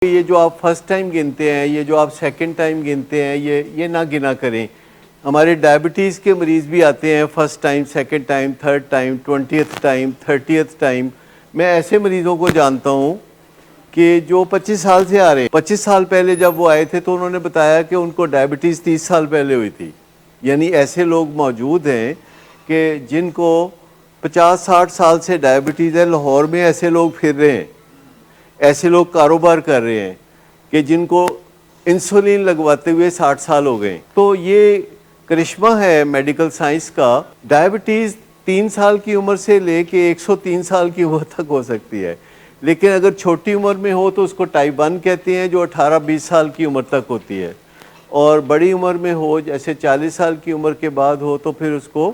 یہ جو آپ فرسٹ ٹائم گنتے ہیں، یہ جو آپ سیکنڈ ٹائم گنتے ہیں، یہ نہ گنا کریں۔ ہمارے ڈائبٹیز کے مریض بھی آتے ہیں first time, second time, third time, 20th time, 30th time. میں ایسے مریضوں کو جانتا ہوں کہ جو 25 سال سے آ رہے ہیں۔ 25 سال پہلے جب وہ آئے تھے تو انہوں نے بتایا کہ ان کو ڈائبٹیز 30 سال پہلے ہوئی تھی۔ یعنی ایسے لوگ موجود ہیں کہ جن کو 50-60 سال سے ڈائبٹیز ہے۔ لاہور میں ایسے لوگ پھر رہے ہیں، ایسے لوگ کاروبار کر رہے ہیں کہ جن کو انسولین لگواتے ہوئے 60 سال ہو گئے۔ تو یہ کرشمہ ہے میڈیکل سائنس کا۔ ڈائبٹیز 3 سال کی عمر سے لے کے 103 سال کی عمر تک ہو سکتی ہے، لیکن اگر چھوٹی عمر میں ہو تو اس کو ٹائپ 1 کہتے ہیں، جو 18-20 سال کی عمر تک ہوتی ہے، اور بڑی عمر میں ہو جیسے 40 سال کی عمر کے بعد ہو تو پھر اس کو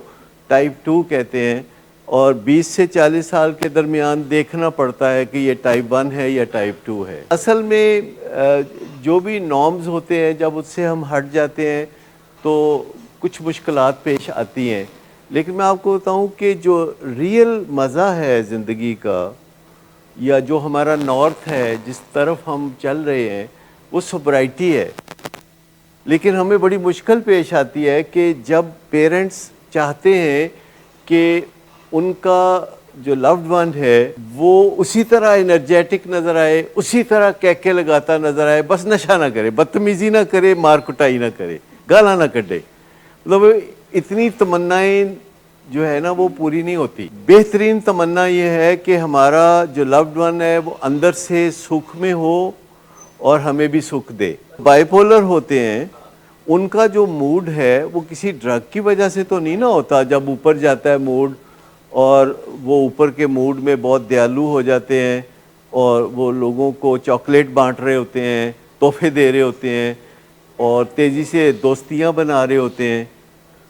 ٹائپ 2 کہتے ہیں، اور 20 سے 40 سال کے درمیان دیکھنا پڑتا ہے کہ یہ ٹائپ 1 ہے یا ٹائپ 2 ہے۔ اصل میں جو بھی نارمز ہوتے ہیں جب اس سے ہم ہٹ جاتے ہیں تو کچھ مشکلات پیش آتی ہیں، لیکن میں آپ کو بتاؤں کہ جو ریئل مزہ ہے زندگی کا، یا جو ہمارا نارتھ ہے جس طرف ہم چل رہے ہیں، وہ سوبرائٹی ہے۔ لیکن ہمیں بڑی مشکل پیش آتی ہے کہ جب پیرنٹس چاہتے ہیں کہ ان کا جو لوڈ ون ہے وہ اسی طرح انرجیٹک نظر آئے، اسی طرح کہکے لگاتا نظر آئے، بس نشہ نہ کرے، بدتمیزی نہ کرے، مار کٹائی نہ کرے، گالاں نہ کڈے۔ مطلب اتنی تمنائیں جو ہے نا وہ پوری نہیں ہوتی۔ بہترین تمنا یہ ہے کہ ہمارا جو لوڈ ون ہے وہ اندر سے سکھ میں ہو اور ہمیں بھی سکھ دے۔ بائی پولر ہوتے ہیں، ان کا جو موڈ ہے وہ کسی ڈرگ کی وجہ سے تو نہیں نہ ہوتا۔ جب اوپر جاتا ہے موڈ اور وہ اوپر کے موڈ میں بہت دیالو ہو جاتے ہیں اور وہ لوگوں کو چاکلیٹ بانٹ رہے ہوتے ہیں، تحفے دے رہے ہوتے ہیں اور تیزی سے دوستیاں بنا رہے ہوتے ہیں،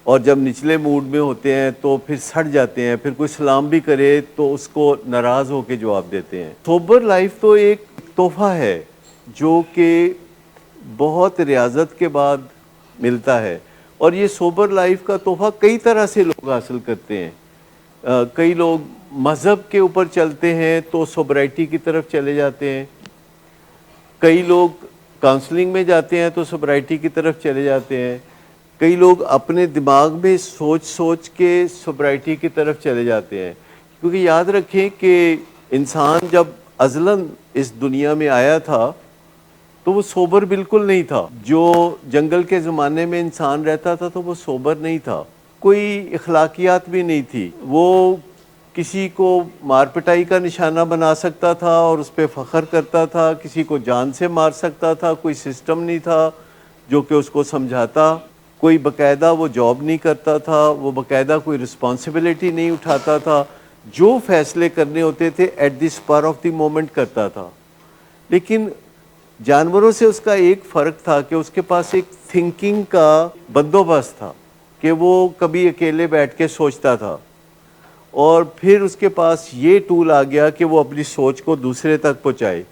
اور جب نچلے موڈ میں ہوتے ہیں تو پھر سڑ جاتے ہیں، پھر کوئی سلام بھی کرے تو اس کو ناراض ہو کے جواب دیتے ہیں۔ سوبر لائف تو ایک تحفہ ہے جو کہ بہت ریاضت کے بعد ملتا ہے، اور یہ سوبر لائف کا تحفہ کئی طرح سے لوگ حاصل کرتے ہیں۔ کئی لوگ مذہب کے اوپر چلتے ہیں تو سوبرائٹی کی طرف چلے جاتے ہیں، کئی لوگ کاؤنسلنگ میں جاتے ہیں تو سوبرائٹی کی طرف چلے جاتے ہیں، کئی لوگ اپنے دماغ میں سوچ کے سوبرائٹی کی طرف چلے جاتے ہیں۔ کیونکہ یاد رکھیں کہ انسان جب ازلاً اس دنیا میں آیا تھا تو وہ سوبر بالکل نہیں تھا۔ جو جنگل کے زمانے میں انسان رہتا تھا تو وہ سوبر نہیں تھا، کوئی اخلاقیات بھی نہیں تھی، وہ کسی کو مار پٹائی کا نشانہ بنا سکتا تھا اور اس پہ فخر کرتا تھا، کسی کو جان سے مار سکتا تھا، کوئی سسٹم نہیں تھا جو کہ اس کو سمجھاتا، کوئی باقاعدہ وہ جاب نہیں کرتا تھا، وہ باقاعدہ کوئی رسپانسبلٹی نہیں اٹھاتا تھا، جو فیصلے کرنے ہوتے تھے at the spur of the moment کرتا تھا۔ لیکن جانوروں سے اس کا ایک فرق تھا کہ اس کے پاس ایک تھنکنگ کا بندوبست تھا کہ وہ کبھی اکیلے بیٹھ کے سوچتا تھا، اور پھر اس کے پاس یہ ٹول آ گیا کہ وہ اپنی سوچ کو دوسرے تک پہنچائے،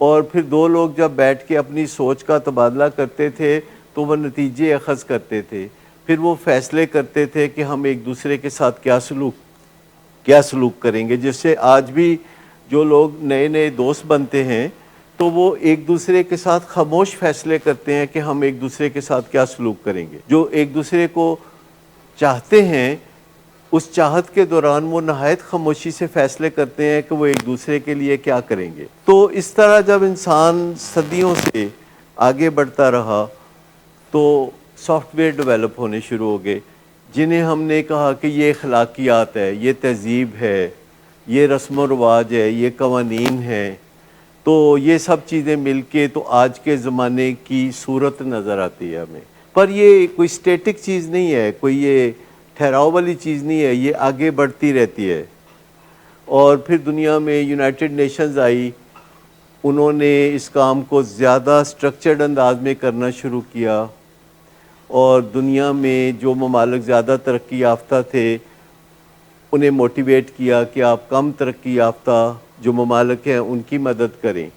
اور پھر دو لوگ جب بیٹھ کے اپنی سوچ کا تبادلہ کرتے تھے تو وہ نتیجے اخذ کرتے تھے، پھر وہ فیصلے کرتے تھے کہ ہم ایک دوسرے کے ساتھ کیا سلوک کریں گے۔ جس سے آج بھی جو لوگ نئے نئے دوست بنتے ہیں تو وہ ایک دوسرے کے ساتھ خاموش فیصلے کرتے ہیں کہ ہم ایک دوسرے کے ساتھ کیا سلوک کریں گے۔ جو ایک دوسرے کو چاہتے ہیں اس چاہت کے دوران وہ نہایت خاموشی سے فیصلے کرتے ہیں کہ وہ ایک دوسرے کے لیے کیا کریں گے۔ تو اس طرح جب انسان صدیوں سے آگے بڑھتا رہا تو سافٹ ویئر ڈیولپ ہونے شروع ہو گئے، جنہیں ہم نے کہا کہ یہ اخلاقیات ہے، یہ تہذیب ہے، یہ رسم و رواج ہے، یہ قوانین ہیں۔ تو یہ سب چیزیں مل کے تو آج کے زمانے کی صورت نظر آتی ہے ہمیں۔ پر یہ کوئی اسٹیٹک چیز نہیں ہے، کوئی یہ ٹھہراؤ والی چیز نہیں ہے، یہ آگے بڑھتی رہتی ہے۔ اور پھر دنیا میں یونائٹڈ نیشنز آئی، انہوں نے اس کام کو زیادہ سٹرکچرڈ انداز میں کرنا شروع کیا، اور دنیا میں جو ممالک زیادہ ترقی یافتہ تھے انہیں موٹیویٹ کیا کہ آپ کم ترقی یافتہ جو ممالک ہیں ان کی مدد کریں۔